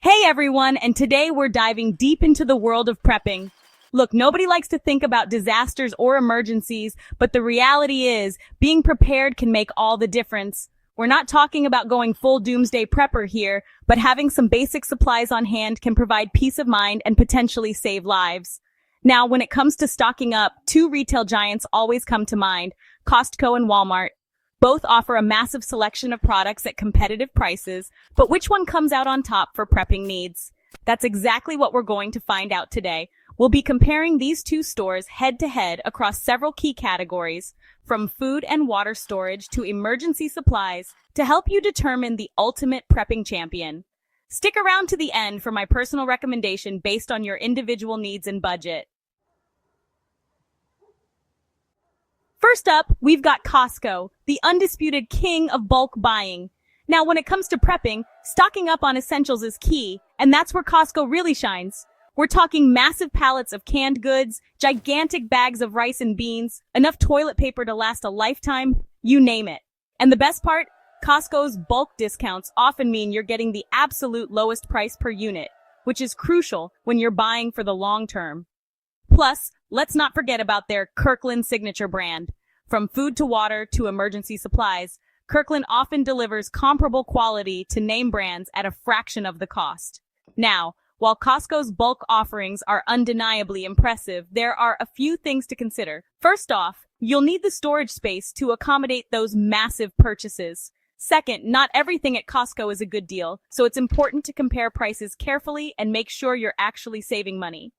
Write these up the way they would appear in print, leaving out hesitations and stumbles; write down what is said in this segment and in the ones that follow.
Hey everyone, and today we're diving deep into the world of prepping. Look, nobody likes to think about disasters or emergencies, but the reality is, being prepared can make all the difference. We're not talking about going full doomsday prepper here, but having some basic supplies on hand can provide peace of mind and potentially save lives. Now, when it comes to stocking up, two retail giants always come to mind, Costco and Walmart. Both offer a massive selection of products at competitive prices, but which one comes out on top for prepping needs? That's exactly what we're going to find out today. We'll be comparing these two stores head to head across several key categories, from food and water storage to emergency supplies, to help you determine the ultimate prepping champion. Stick around to the end for my personal recommendation based on your individual needs and budget. First up, we've got Costco, the undisputed king of bulk buying. Now, when it comes to prepping, stocking up on essentials is key, and that's where Costco really shines. We're talking massive pallets of canned goods, gigantic bags of rice and beans, enough toilet paper to last a lifetime, you name it. And the best part? Costco's bulk discounts often mean you're getting the absolute lowest price per unit, which is crucial when you're buying for the long term. Plus, let's not forget about their Kirkland signature brand. From food to water to emergency supplies, Kirkland often delivers comparable quality to name brands at a fraction of the cost. Now, while Costco's bulk offerings are undeniably impressive, there are a few things to consider. First off, you'll need the storage space to accommodate those massive purchases. Second, not everything at Costco is a good deal, so it's important to compare prices carefully and make sure you're actually saving money.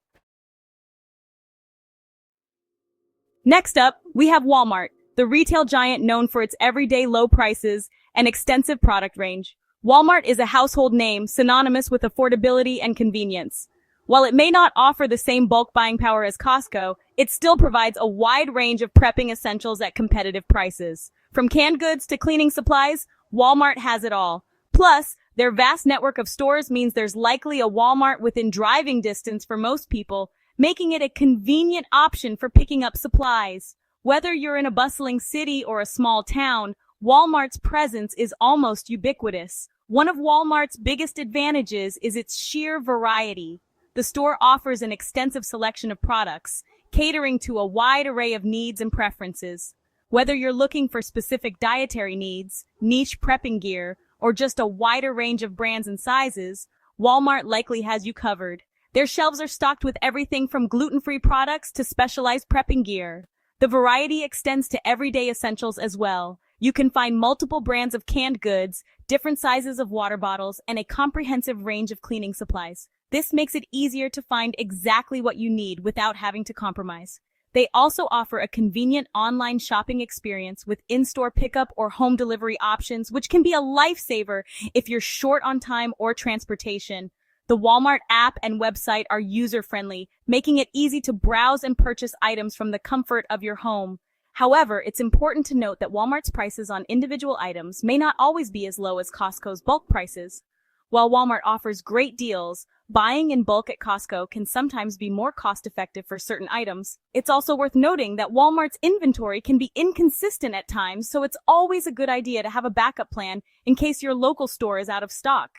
Next up, we have Walmart, the retail giant known for its everyday low prices and extensive product range. Walmart is a household name synonymous with affordability and convenience. While it may not offer the same bulk buying power as Costco, it still provides a wide range of prepping essentials at competitive prices. From canned goods to cleaning supplies, Walmart has it all. Plus, their vast network of stores means there's likely a Walmart within driving distance for most people, making it a convenient option for picking up supplies. Whether you're in a bustling city or a small town, Walmart's presence is almost ubiquitous. One of Walmart's biggest advantages is its sheer variety. The store offers an extensive selection of products, catering to a wide array of needs and preferences. Whether you're looking for specific dietary needs, niche prepping gear, or just a wider range of brands and sizes, Walmart likely has you covered. Their shelves are stocked with everything from gluten-free products to specialized prepping gear. The variety extends to everyday essentials as well. You can find multiple brands of canned goods, different sizes of water bottles, and a comprehensive range of cleaning supplies. This makes it easier to find exactly what you need without having to compromise. They also offer a convenient online shopping experience with in-store pickup or home delivery options, which can be a lifesaver if you're short on time or transportation. The Walmart app and website are user-friendly, making it easy to browse and purchase items from the comfort of your home. However, it's important to note that Walmart's prices on individual items may not always be as low as Costco's bulk prices. While Walmart offers great deals, buying in bulk at Costco can sometimes be more cost-effective for certain items. It's also worth noting that Walmart's inventory can be inconsistent at times, so it's always a good idea to have a backup plan in case your local store is out of stock.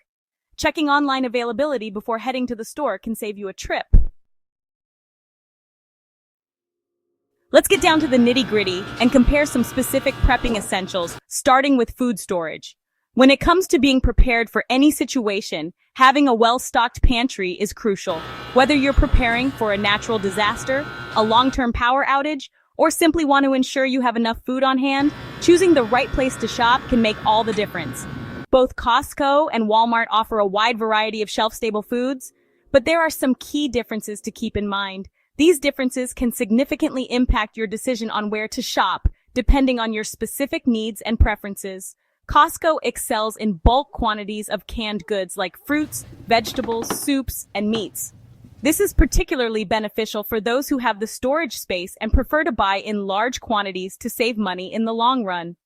Checking online availability before heading to the store can save you a trip. Let's get down to the nitty-gritty and compare some specific prepping essentials, starting with food storage. When it comes to being prepared for any situation, having a well-stocked pantry is crucial. Whether you're preparing for a natural disaster, a long-term power outage, or simply want to ensure you have enough food on hand, choosing the right place to shop can make all the difference. Both Costco and Walmart offer a wide variety of shelf-stable foods, but there are some key differences to keep in mind. These differences can significantly impact your decision on where to shop, depending on your specific needs and preferences. Costco excels in bulk quantities of canned goods like fruits, vegetables, soups, and meats. This is particularly beneficial for those who have the storage space and prefer to buy in large quantities to save money in the long run.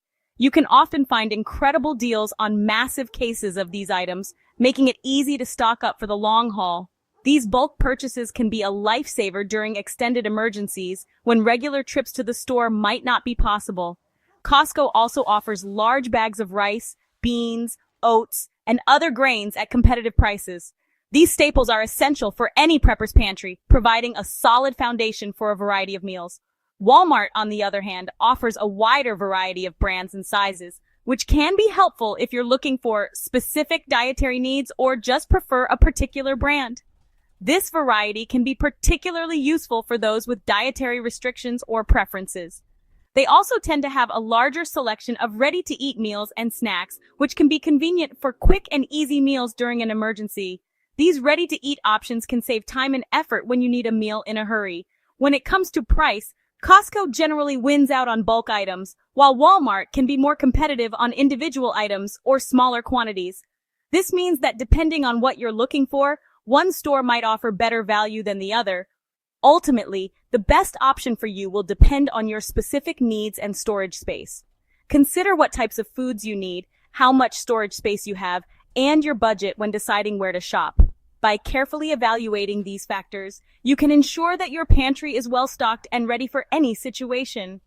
You can often find incredible deals on massive cases of these items, making it easy to stock up for the long haul. These bulk purchases can be a lifesaver during extended emergencies when regular trips to the store might not be possible. Costco also offers large bags of rice, beans, oats, and other grains at competitive prices. These staples are essential for any prepper's pantry, providing a solid foundation for a variety of meals. Walmart, on the other hand, offers a wider variety of brands and sizes, which can be helpful if you're looking for specific dietary needs or just prefer a particular brand. This variety can be particularly useful for those with dietary restrictions or preferences. They also tend to have a larger selection of ready-to-eat meals and snacks, which can be convenient for quick and easy meals during an emergency. These ready-to-eat options can save time and effort when you need a meal in a hurry. When it comes to price, Costco generally wins out on bulk items, while Walmart can be more competitive on individual items or smaller quantities. This means that depending on what you're looking for, one store might offer better value than the other. Ultimately, the best option for you will depend on your specific needs and storage space. Consider what types of foods you need, how much storage space you have, and your budget when deciding where to shop. By carefully evaluating these factors, you can ensure that your pantry is well stocked and ready for any situation.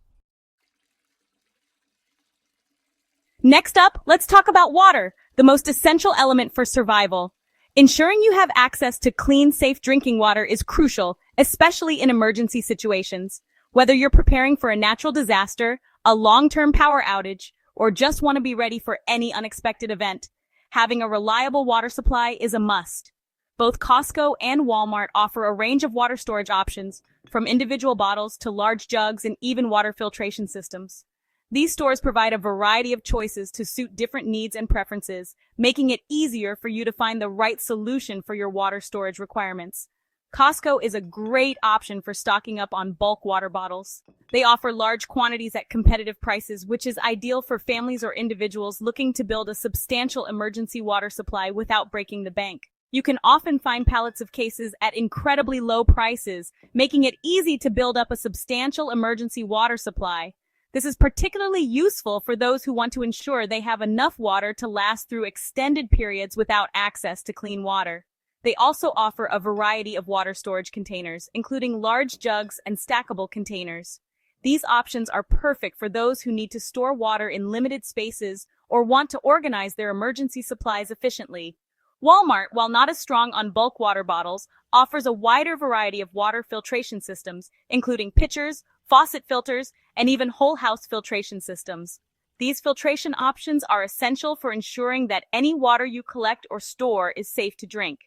Next up, let's talk about water, the most essential element for survival. Ensuring you have access to clean, safe drinking water is crucial, especially in emergency situations. Whether you're preparing for a natural disaster, a long-term power outage, or just want to be ready for any unexpected event, having a reliable water supply is a must. Both Costco and Walmart offer a range of water storage options, from individual bottles to large jugs and even water filtration systems. These stores provide a variety of choices to suit different needs and preferences, making it easier for you to find the right solution for your water storage requirements. Costco is a great option for stocking up on bulk water bottles. They offer large quantities at competitive prices, which is ideal for families or individuals looking to build a substantial emergency water supply without breaking the bank. You can often find pallets of cases at incredibly low prices, making it easy to build up a substantial emergency water supply. This is particularly useful for those who want to ensure they have enough water to last through extended periods without access to clean water. They also offer a variety of water storage containers, including large jugs and stackable containers. These options are perfect for those who need to store water in limited spaces or want to organize their emergency supplies efficiently. Walmart, while not as strong on bulk water bottles, offers a wider variety of water filtration systems, including pitchers, faucet filters, and even whole house filtration systems. These filtration options are essential for ensuring that any water you collect or store is safe to drink.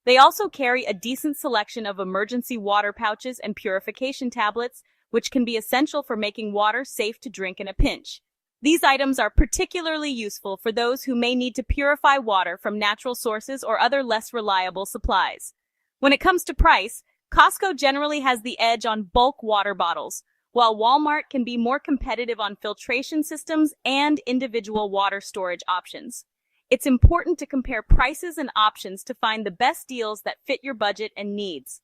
They also carry a decent selection of emergency water pouches and purification tablets, which can be essential for making water safe to drink in a pinch. These items are particularly useful for those who may need to purify water from natural sources or other less reliable supplies. When it comes to price, Costco generally has the edge on bulk water bottles, while Walmart can be more competitive on filtration systems and individual water storage options. It's important to compare prices and options to find the best deals that fit your budget and needs.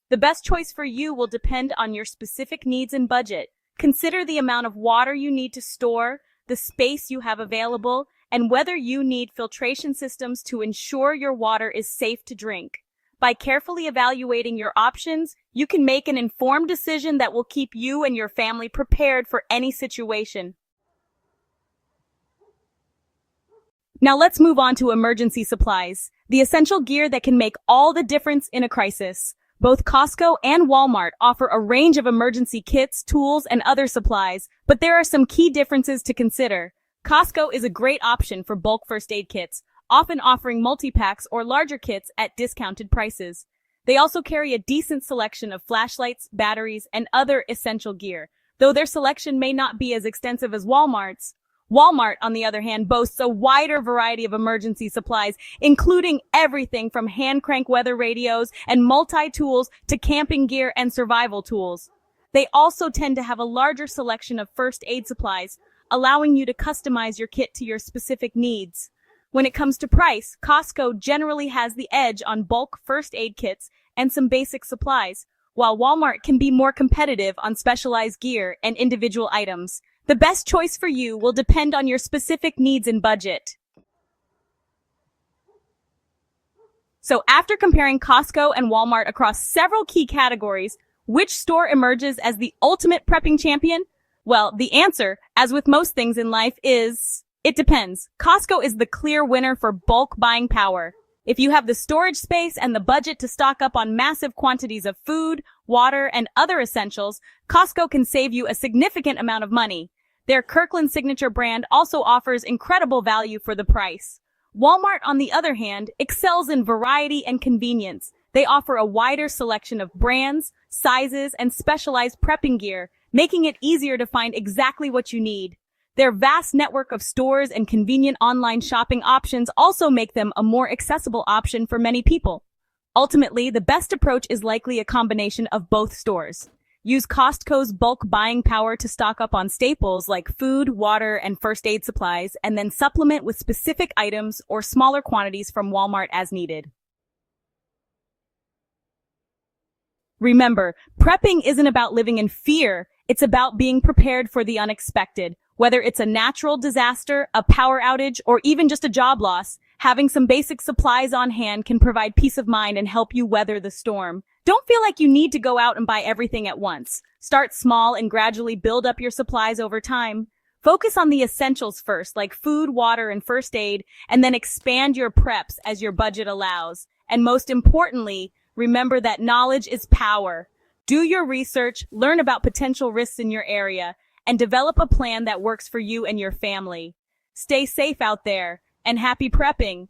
The best choice for you will depend on your specific needs and budget. Consider the amount of water you need to store, the space you have available, and whether you need filtration systems to ensure your water is safe to drink. By carefully evaluating your options, you can make an informed decision that will keep you and your family prepared for any situation. Now let's move on to emergency supplies, the essential gear that can make all the difference in a crisis. Both Costco and Walmart offer a range of emergency kits, tools, and other supplies, but there are some key differences to consider. Costco is a great option for bulk first aid kits, often offering multi-packs or larger kits at discounted prices. They also carry a decent selection of flashlights, batteries, and other essential gear, though their selection may not be as extensive as Walmart's. Walmart, on the other hand, boasts a wider variety of emergency supplies, including everything from hand crank weather radios and multi-tools to camping gear and survival tools. They also tend to have a larger selection of first aid supplies, allowing you to customize your kit to your specific needs. When it comes to price, Costco generally has the edge on bulk first aid kits and some basic supplies, while Walmart can be more competitive on specialized gear and individual items. The best choice for you will depend on your specific needs and budget. So after comparing Costco and Walmart across several key categories, which store emerges as the ultimate prepping champion? Well, the answer, as with most things in life, is it depends. Costco is the clear winner for bulk buying power. If you have the storage space and the budget to stock up on massive quantities of food, water, and other essentials, Costco can save you a significant amount of money. Their Kirkland Signature brand also offers incredible value for the price. Walmart, on the other hand, excels in variety and convenience. They offer a wider selection of brands, sizes, and specialized prepping gear, making it easier to find exactly what you need. Their vast network of stores and convenient online shopping options also make them a more accessible option for many people. Ultimately, the best approach is likely a combination of both stores. Use Costco's bulk buying power to stock up on staples like food, water, and first aid supplies, and then supplement with specific items or smaller quantities from Walmart as needed. Remember, prepping isn't about living in fear, it's about being prepared for the unexpected. Whether it's a natural disaster, a power outage, or even just a job loss, having some basic supplies on hand can provide peace of mind and help you weather the storm. Don't feel like you need to go out and buy everything at once. Start small and gradually build up your supplies over time. Focus on the essentials first, like food, water, and first aid, and then expand your preps as your budget allows. And most importantly, remember that knowledge is power. Do your research, learn about potential risks in your area, and develop a plan that works for you and your family. Stay safe out there, and happy prepping!